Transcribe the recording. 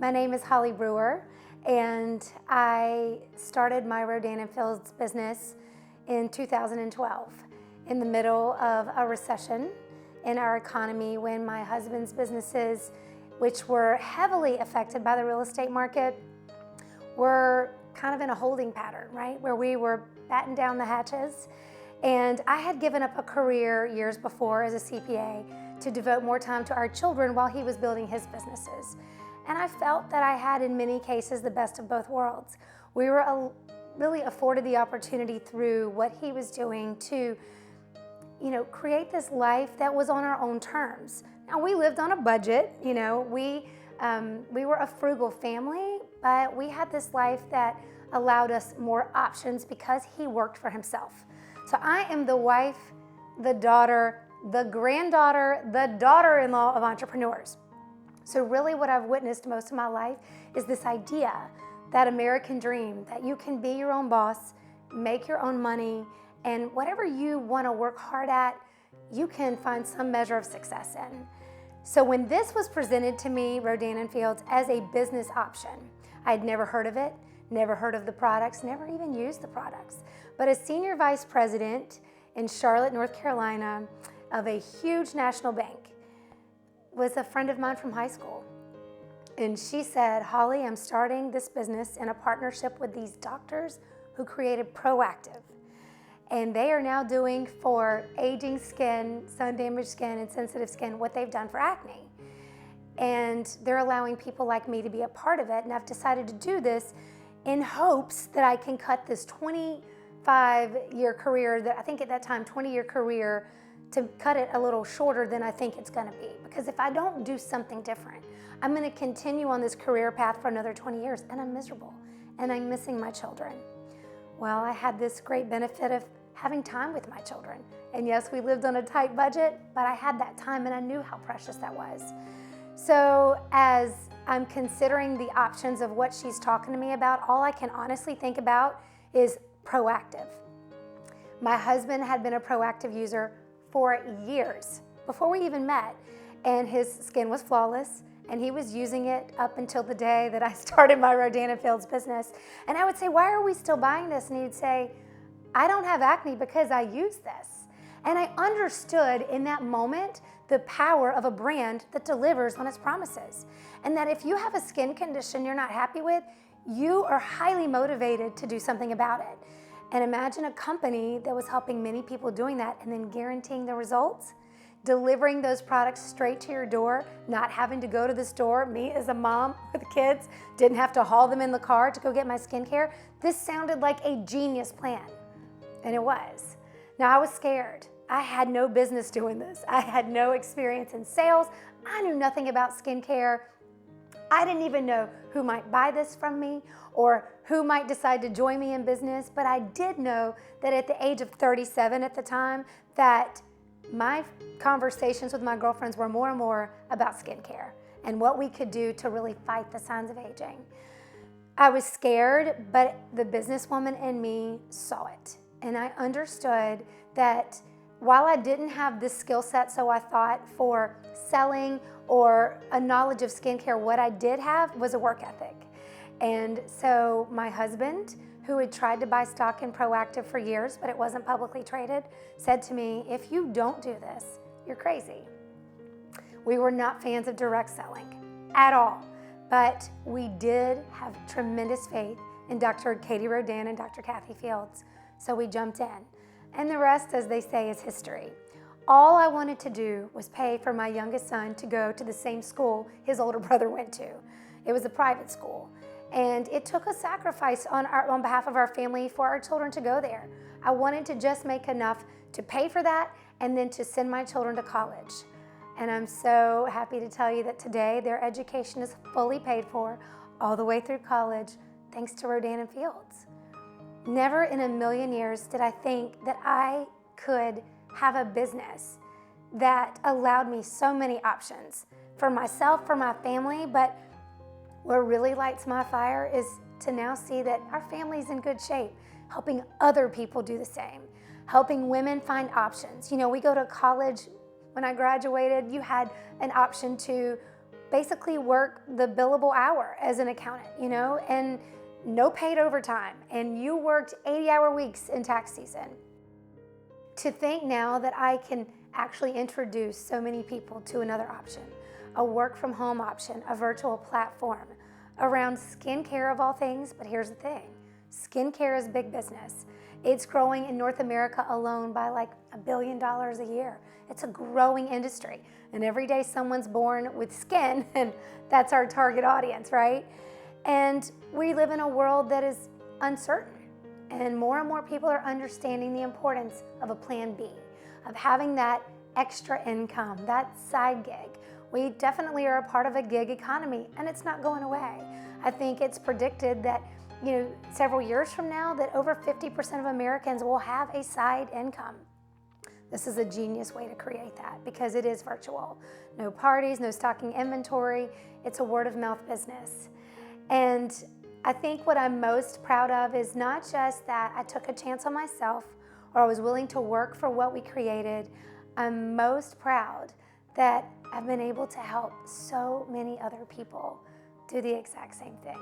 My name is Holly Brewer, and I started my Rodan & Fields business in 2012 in the middle of a recession in our economy when my husband's businesses, which were heavily affected by the real estate market, were kind of in a holding pattern, right? Where we were batten down the hatches. And I had given up a career years before as a CPA to devote more time to our children while he was building his businesses. And I felt that I had, in many cases, the best of both worlds. We were really afforded the opportunity through what he was doing to, create this life that was on our own terms. Now, we lived on a budget, we were a frugal family, but we had this life that allowed us more options because he worked for himself. So I am the wife, the daughter, the granddaughter, the daughter-in-law of entrepreneurs. So really what I've witnessed most of my life is this idea, that American dream, that you can be your own boss, make your own money, and whatever you want to work hard at, you can find some measure of success in. So when this was presented to me, Rodan & Fields, as a business option, I had never heard of it, never heard of the products, never even used the products. But as senior vice president in Charlotte, North Carolina, of a huge national bank, was a friend of mine from high school. And she said, Holly, I'm starting this business in a partnership with these doctors who created Proactive. And they are now doing for aging skin, sun-damaged skin, and sensitive skin what they've done for acne. And they're allowing people like me to be a part of it. And I've decided to do this in hopes that I can cut this 25-year career, that I think at that time, 20-year career, to cut it a little shorter than I think it's gonna be. Because if I don't do something different, I'm gonna continue on this career path for another 20 years, and I'm miserable, and I'm missing my children. Well, I had this great benefit of having time with my children. And yes, we lived on a tight budget, but I had that time and I knew how precious that was. So as I'm considering the options of what she's talking to me about, all I can honestly think about is Proactive. My husband had been a Proactive user for years before we even met, and his skin was flawless, and he was using it up until the day that I started my Rodan & Fields business. And I would say, why are we still buying this? And he'd say, I don't have acne because I use this. And I understood in that moment the power of a brand that delivers on its promises. And that if you have a skin condition you're not happy with, you are highly motivated to do something about it. And imagine a company that was helping many people doing that and then guaranteeing the results, delivering those products straight to your door, not having to go to the store. Me as a mom with kids didn't have to haul them in the car to go get my skincare. This sounded like a genius plan, and it was. Now I was scared. I had no business doing this. I had no experience in sales. I knew nothing about skincare. I didn't even know who might buy this from me or who might decide to join me in business, but I did know that at the age of 37 at the time, that my conversations with my girlfriends were more and more about skincare and what we could do to really fight the signs of aging. I was scared, but the businesswoman in me saw it. And I understood that while I didn't have this skill set, so I thought, for selling or a knowledge of skincare, what I did have was a work ethic. And so my husband, who had tried to buy stock in Proactive for years, but it wasn't publicly traded, said to me, if you don't do this, you're crazy. We were not fans of direct selling at all, but we did have tremendous faith in Dr. Katie Rodan and Dr. Kathy Fields. So we jumped in. And the rest, as they say, is history. All I wanted to do was pay for my youngest son to go to the same school his older brother went to. It was a private school. And it took a sacrifice on behalf of our family for our children to go there. I wanted to just make enough to pay for that and then to send my children to college. And I'm so happy to tell you that today their education is fully paid for all the way through college, thanks to Rodan & Fields. Never in a million years did I think that I could have a business that allowed me so many options for myself, for my family, but what really lights my fire is to now see that our family's in good shape, helping other people do the same, helping women find options. We go to college. When I graduated, you had an option to basically work the billable hour as an accountant, you know, and no paid overtime, and you worked 80-hour weeks in tax season. To think now that I can actually introduce so many people to another option, a work from home option, a virtual platform around skincare of all things. But here's the thing, skincare is big business. It's growing in North America alone by like $1 billion a year. It's a growing industry. And every day someone's born with skin, and that's our target audience, right? And we live in a world that is uncertain. And more people are understanding the importance of a plan B, of having that extra income, that side gig. We definitely are a part of a gig economy, and it's not going away. I think it's predicted that, you know, several years from now that over 50% of Americans will have a side income. This is a genius way to create that because it is virtual. No parties, no stocking inventory. It's a word of mouth business. And I think what I'm most proud of is not just that I took a chance on myself or I was willing to work for what we created. I'm most proud that I've been able to help so many other people do the exact same thing.